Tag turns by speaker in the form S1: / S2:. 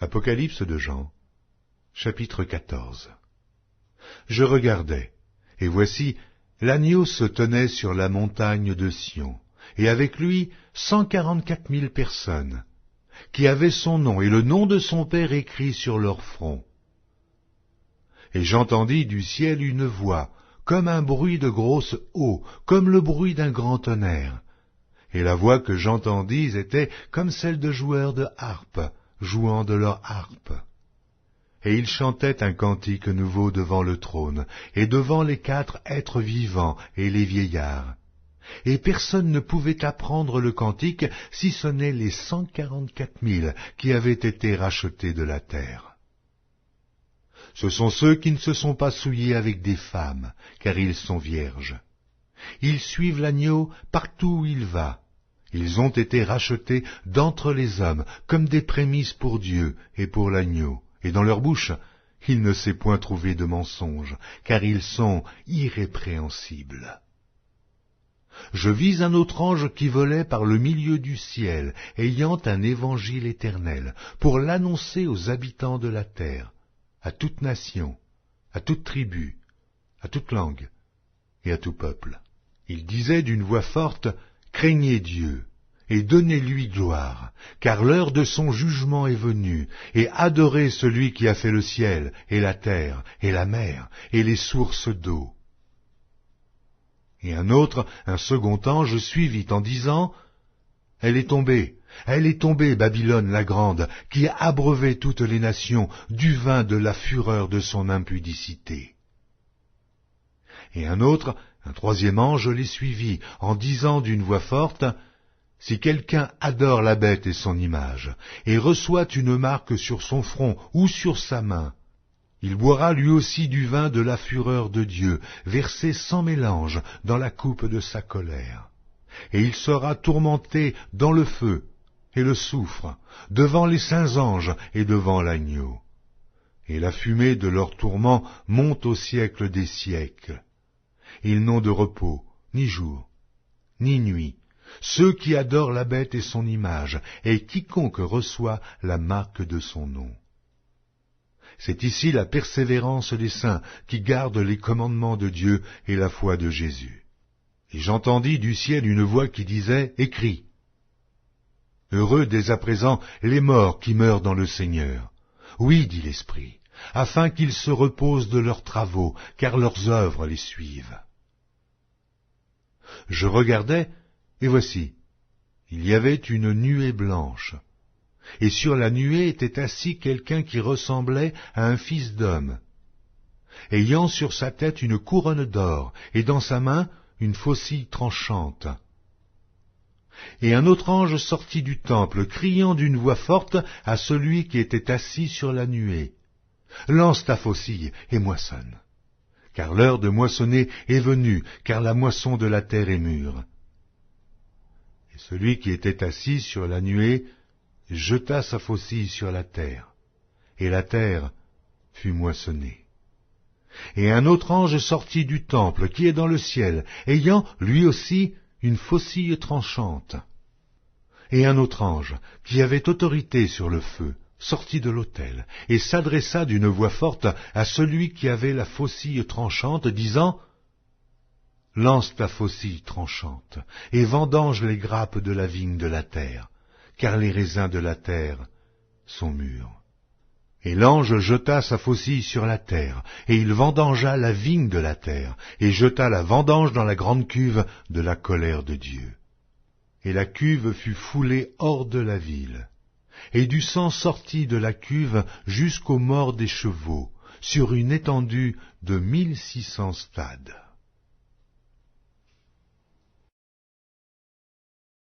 S1: Apocalypse de Jean, chapitre 14. Je regardais, et voici, l'agneau se tenait sur la montagne de Sion, et avec lui 144 000 personnes, qui avaient son nom et le nom de son Père écrit sur leur front. Et j'entendis du ciel une voix, comme un bruit de grosse eau, comme le bruit d'un grand tonnerre. Et la voix que j'entendis était comme celle de joueurs de harpe, jouant de leur harpe. Et ils chantaient un cantique nouveau devant le trône, et devant les 4 êtres vivants et les vieillards. Et personne ne pouvait apprendre le cantique, si ce n'est les 144 000 qui avaient été rachetés de la terre. Ce sont ceux qui ne se sont pas souillés avec des femmes, car ils sont vierges. Ils suivent l'agneau partout où il va. Ils ont été rachetés d'entre les hommes, comme des prémices pour Dieu et pour l'agneau. Et dans leur bouche, il ne s'est point trouvé de mensonge, car ils sont irrépréhensibles. Je vis un autre ange qui volait par le milieu du ciel, ayant un évangile éternel, pour l'annoncer aux habitants de la terre, à toute nation, à toute tribu, à toute langue et à tout peuple. Il disait d'une voix forte, « Craignez Dieu, et donnez-lui gloire, car l'heure de son jugement est venue, et adorez celui qui a fait le ciel, et la terre, et la mer, et les sources d'eau. » Et un autre, un second ange, suivit en disant, « Elle est tombée, Babylone la grande, qui a abreuvé toutes les nations du vin de la fureur de son impudicité. » Et un autre, un troisième ange, les suivit, en disant d'une voix forte, « Si quelqu'un adore la bête et son image, et reçoit une marque sur son front ou sur sa main, il boira lui aussi du vin de la fureur de Dieu, versé sans mélange dans la coupe de sa colère. Et il sera tourmenté dans le feu et le soufre, devant les saints anges et devant l'agneau. Et la fumée de leur tourment monte au siècle des siècles. Ils n'ont de repos, ni jour, ni nuit, ceux qui adorent la bête et son image, et quiconque reçoit la marque de son nom. C'est ici la persévérance des saints qui gardent les commandements de Dieu et la foi de Jésus. Et j'entendis du ciel une voix qui disait, « Écris. Heureux dès à présent les morts qui meurent dans le Seigneur. Oui, dit l'Esprit, afin qu'ils se reposent de leurs travaux, car leurs œuvres les suivent. » Je regardais, et voici, il y avait une nuée blanche, et sur la nuée était assis quelqu'un qui ressemblait à un fils d'homme, ayant sur sa tête une couronne d'or, et dans sa main une faucille tranchante. Et un autre ange sortit du temple, criant d'une voix forte à celui qui était assis sur la nuée, « Lance ta faucille et moissonne, car l'heure de moissonner est venue, car la moisson de la terre est mûre. » Et celui qui était assis sur la nuée jeta sa faucille sur la terre, et la terre fut moissonnée. Et un autre ange sortit du temple qui est dans le ciel, ayant lui aussi une faucille tranchante. Et un autre ange, qui avait autorité sur le feu, sortit de l'autel, et s'adressa d'une voix forte à celui qui avait la faucille tranchante, disant, « Lance ta faucille tranchante, et vendange les grappes de la vigne de la terre, car les raisins de la terre sont mûrs. » Et l'ange jeta sa faucille sur la terre, et il vendangea la vigne de la terre, et jeta la vendange dans la grande cuve de la colère de Dieu. Et la cuve fut foulée hors de la ville, et du sang sortit de la cuve jusqu'aux morts des chevaux, sur une étendue de 1600 stades.